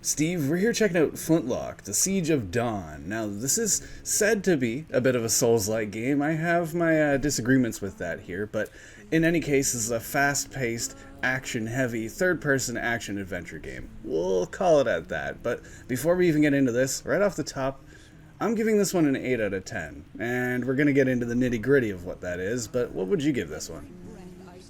Steve, we're here checking out Flintlock, The Siege of Dawn. Now, this is said to be a bit of a Souls-like game. I have my disagreements with that here, but in any case, this is a fast-paced, action-heavy, third-person action-adventure game. We'll call it at that, but before we even get into this, right off the top, I'm giving this one an 8 out of 10, and we're going to get into the nitty-gritty of what that is, but what would you give this one?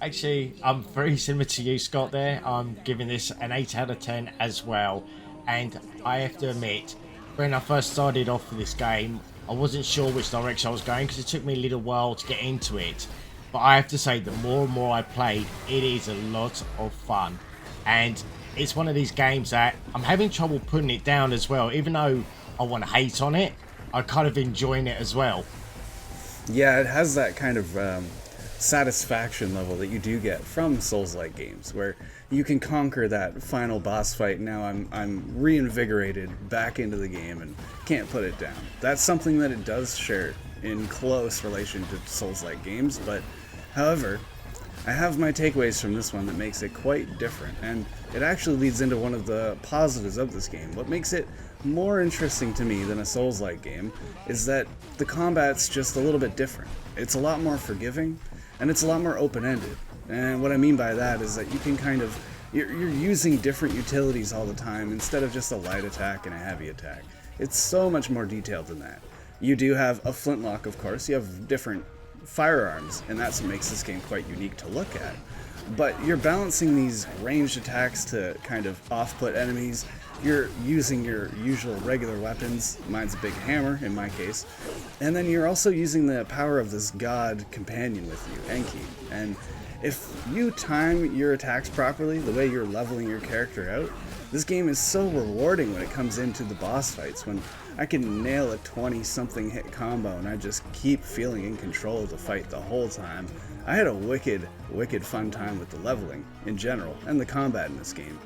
Actually, I'm very similar to you, Scott, there. I'm giving this an 8 out of 10 as well. And I have to admit, when I first started off with this game, I wasn't sure which direction I was going because it took me a little while to get into it. But I have to say, the more and more I played, it is a lot of fun. And it's one of these games that I'm having trouble putting it down as well. Even though I want to hate on it, I kind of enjoying it as well. Yeah, it has that kind of satisfaction level that you do get from Souls-like games, where you can conquer that final boss fight. Now I'm reinvigorated back into the game and can't put it down. That's something that it does share in close relation to Souls-like games, but however, I have my takeaways from this one that makes it quite different, and it actually leads into one of the positives of this game. What makes it more interesting to me than a Souls-like game is that the combat's just a little bit different. It's a lot more forgiving, and it's a lot more open-ended. And what I mean by that is that you can you're using different utilities all the time instead of just a light attack and a heavy attack. It's so much more detailed than that. You do have a flintlock, of course. You have different firearms, and that's what makes this game quite unique to look at. But you're balancing these ranged attacks to kind of off-put enemies. You're using your usual regular weapons. Mine's a big hammer, in my case. And then you're also using the power of this god companion with you, Enki. And if you time your attacks properly, the way you're leveling your character out, this game is so rewarding when it comes into the boss fights, when I can nail a 20-something hit combo and I just keep feeling in control of the fight the whole time. I had a wicked fun time with the leveling in general, and the combat in this game.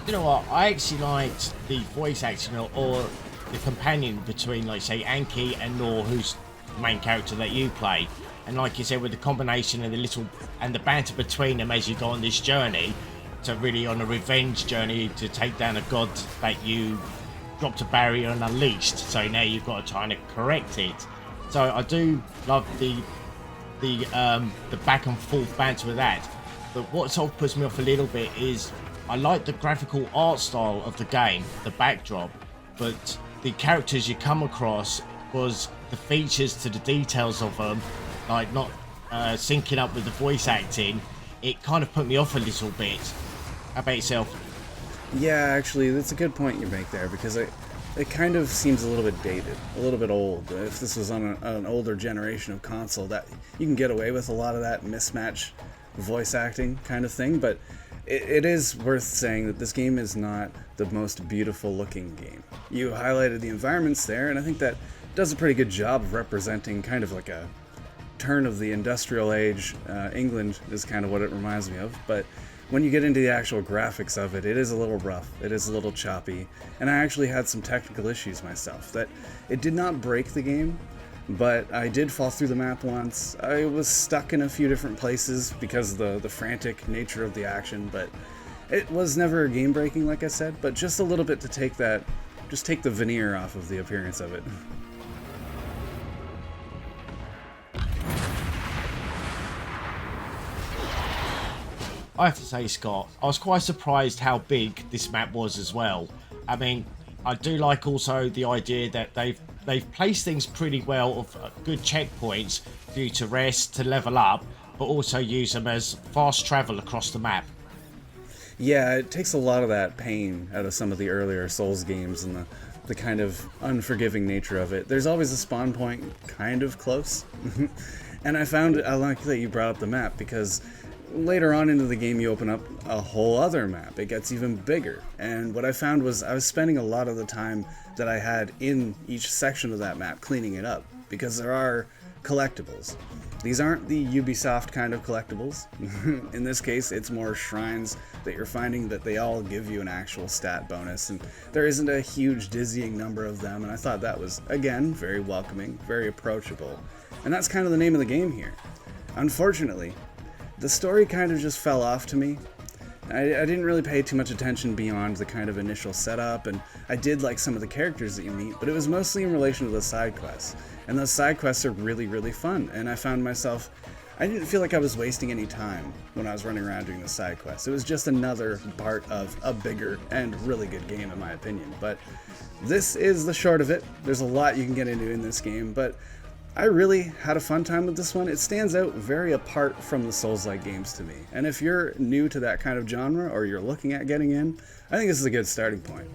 You know what? I actually liked the voice acting or the companion between, like, say, Anki and Nor, who's the main character that you play. And like you said, with the combination and the banter between them as you go on this journey, to really on a revenge journey to take down a god that you dropped a barrier and unleashed. So now you've got to try and correct it. So I do love the back and forth banter with that. But what sort of puts me off a little bit is I like the graphical art style of the game, the backdrop, but the characters you come across was the features to the details of them, like not syncing up with the voice acting. It kind of put me off a little bit. How about yourself? Yeah, actually, that's a good point you make there, because it kind of seems a little bit dated, a little bit old. If this was on an older generation of console, that you can get away with a lot of that mismatch voice acting kind of thing, but it is worth saying that this game is not the most beautiful looking game. You highlighted the environments there, and I think that does a pretty good job of representing kind of like a turn of the industrial age. England is kind of what it reminds me of, but when you get into the actual graphics of it, it is a little rough, it is a little choppy, and I actually had some technical issues myself. That it did not break the game, but I did fall through the map once. I was stuck in a few different places because of the frantic nature of the action, but it was never game breaking, like I said, but just a little bit to take the veneer off of the appearance of it. I have to say, Scott, I was quite surprised how big this map was as well. I mean, I do like also the idea that they've placed things pretty well of good checkpoints for you to rest, to level up, but also use them as fast travel across the map. Yeah, it takes a lot of that pain out of some of the earlier Souls games and the kind of unforgiving nature of it. There's always a spawn point kind of close. And I like that you brought up the map, because later on into the game you open up a whole other map. It gets even bigger, and what I found was I was spending a lot of the time that I had in each section of that map cleaning it up, because there are collectibles. These aren't the Ubisoft kind of collectibles. In this case, it's more shrines that you're finding that they all give you an actual stat bonus, and there isn't a huge dizzying number of them, and I thought that was, again, very welcoming, very approachable, and that's kind of the name of the game here. Unfortunately, the story kind of just fell off to me. I didn't really pay too much attention beyond the kind of initial setup, and I did like some of the characters that you meet, but it was mostly in relation to the side quests. And those side quests are really, really fun, and I found myself, I didn't feel like I was wasting any time when I was running around doing the side quests. It was just another part of a bigger and really good game, in my opinion. But this is the short of it. There's a lot you can get into in this game, but I really had a fun time with this one. It stands out very apart from the Souls-like games to me. And if you're new to that kind of genre, or you're looking at getting in, I think this is a good starting point.